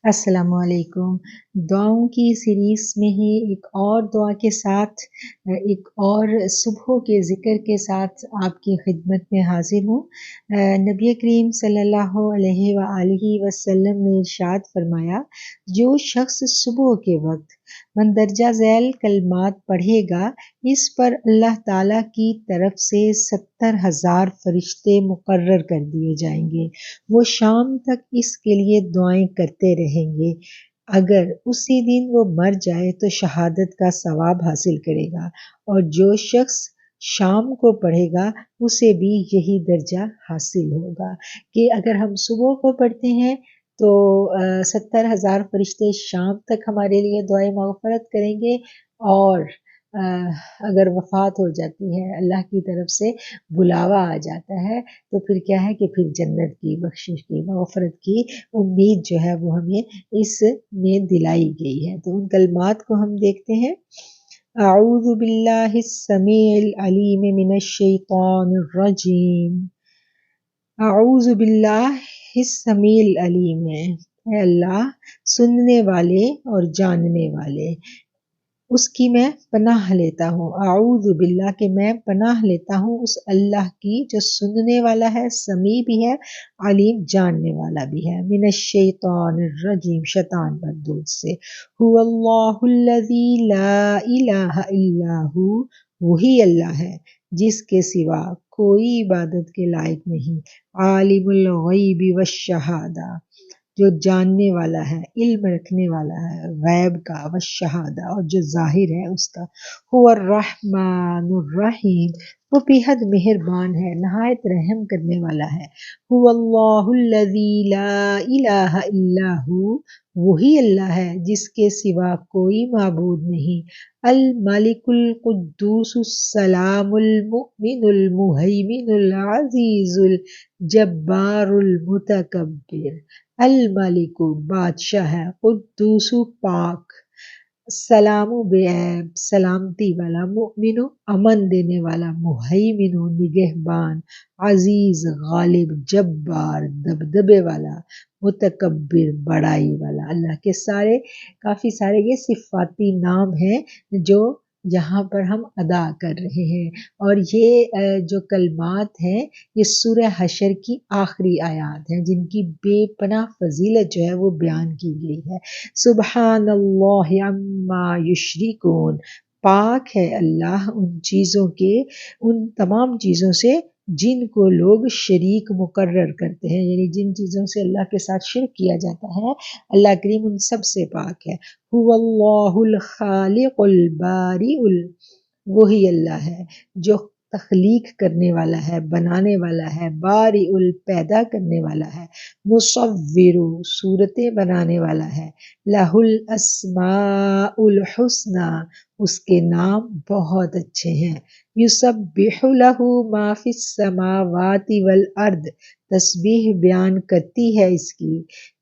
السلام علیکم۔ دعاؤں کی سیریز میں ہی ایک اور دعا کے ساتھ ایک اور صبح کے ذکر کے ساتھ آپ کی خدمت میں حاضر ہوں۔ نبی کریم صلی اللہ علیہ وآلہ وسلم نے ارشاد فرمایا، جو شخص صبح کے وقت مندرجہ ذیل کلمات پڑھے گا، اس پر اللہ تعالیٰ کی طرف سے 70,000 فرشتے مقرر کر دیے جائیں گے۔ وہ شام تک اس کے لیے دعائیں کرتے رہیں گے۔ اگر اسی دن وہ مر جائے تو شہادت کا ثواب حاصل کرے گا، اور جو شخص شام کو پڑھے گا اسے بھی یہی درجہ حاصل ہوگا کہ اگر ہم صبح کو پڑھتے ہیں تو 70,000 فرشتے شام تک ہمارے لیے دعائیں مغفرت کریں گے، اور اگر وفات ہو جاتی ہے، اللہ کی طرف سے بلاوا آ جاتا ہے، تو پھر کیا ہے کہ پھر جنت کی بخشش کی مغفرت کی امید جو ہے وہ ہمیں اس میں دلائی گئی ہے۔ تو ان کلمات کو ہم دیکھتے ہیں۔ اعوذ باللہ السمیع العلیم من الشیطان الرجیم۔ اعوذ باللہ السمیع العلیم ہے، اے اللہ سننے والے اور جاننے والے، اس کی میں پناہ لیتا ہوں۔ اعوذ باللہ کہ میں پناہ لیتا ہوں اس اللہ کی جو سننے والا ہے، سمیع بھی ہے، علیم جاننے والا بھی ہے، من الشیطان الرجیم شیطان مردود سے۔ هو اللہ الذی لا الہ الا ہو، وہی اللہ ہے جس کے سوا کوئی عبادت کے لائق نہیں، عالم الغیب والشہادہ جو جاننے والا ہے، علم رکھنے والا ہے غیب کا، والشہادہ اور جو ظاہر ہے اس کا، هو الرحمن الرحیم وہ بےحد مہربان ہے، نہایت رحم کرنے والا ہے۔ هو اللہ الذی لا الہ الا ہو، وہی اللہ ہے جس کے سوا کوئی معبود نہیں، الملک القدوس السلام المؤمن المہیمن العزیز الجبار المتکبر۔ الملک بادشاہ ہے، قدوس پاک، سلام بے عیب سلامتی والا، مؤمن امن دینے والا، مہیمن نگہبان، عزیز غالب، جبار دبدبے والا، متکبر بڑائی والا۔ اللہ کے کافی سارے یہ صفاتی نام ہیں جو یہاں پر ہم ادا کر رہے ہیں، اور یہ جو کلمات ہیں یہ سورہ حشر کی آخری آیات ہیں جن کی بے پناہ فضیلت جو ہے وہ بیان کی گئی ہے۔ سبحان اللہ عما یشرکون، پاک ہے اللہ ان چیزوں کے، ان تمام چیزوں سے جن کو لوگ شریک مقرر کرتے ہیں، یعنی جن چیزوں سے اللہ کے ساتھ شرک کیا جاتا ہے، اللہ کریم ان سب سے پاک ہے۔ هو اللہ الخالق البارئ، وہی اللہ ہے جو تخلیق کرنے والا ہے، بنانے والا ہے، بارئ پیدا کرنے والا ہے، مصور صورتیں بنانے والا ہے، لہ الاسماء الحسنی اس کے نام بہت اچھے ہیں، یسبح لہ ما فی السماوات والارض تسبیح بیان کرتی ہے اس کی،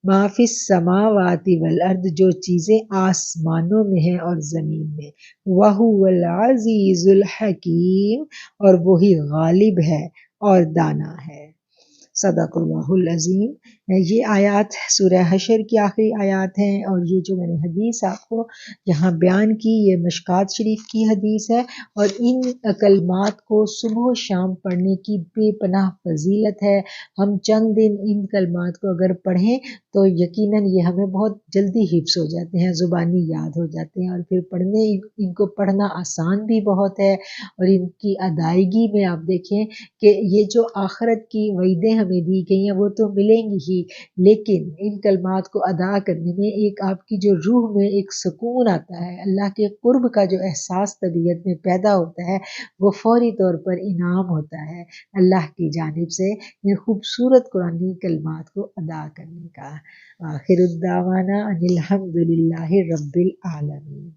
ما فی السماوات والارض جو چیزیں آسمانوں میں ہیں اور زمین میں، وہو العزیز الحکیم اور وہی غالب ہے اور دانا ہے۔ صدق اللہ العظیم۔ یہ آیات سورہ حشر کی آخری آیات ہیں، اور یہ جو میں نے حدیث آپ کو یہاں بیان کی یہ مشکوٰۃ شریف کی حدیث ہے، اور ان کلمات کو صبح و شام پڑھنے کی بے پناہ فضیلت ہے۔ ہم چند دن ان کلمات کو اگر پڑھیں تو یقیناً یہ ہمیں بہت جلدی حفظ ہو جاتے ہیں، زبانی یاد ہو جاتے ہیں، اور پھر ان کو پڑھنا آسان بھی بہت ہے، اور ان کی ادائیگی میں آپ دیکھیں کہ یہ جو آخرت کی وعدیں ہمیں دی گئی ہیں وہ تو ملیں گی ہی، لیکن ان کلمات کو ادا کرنے میں ایک آپ کی جو روح میں ایک سکون آتا ہے، اللہ کے قرب کا جو احساس طبیعت میں پیدا ہوتا ہے، وہ فوری طور پر انعام ہوتا ہے اللہ کی جانب سے ان خوبصورت قرآنی کلمات کو ادا کرنے کا۔ آخر الدعوانا ان الحمد للہ رب العالمین۔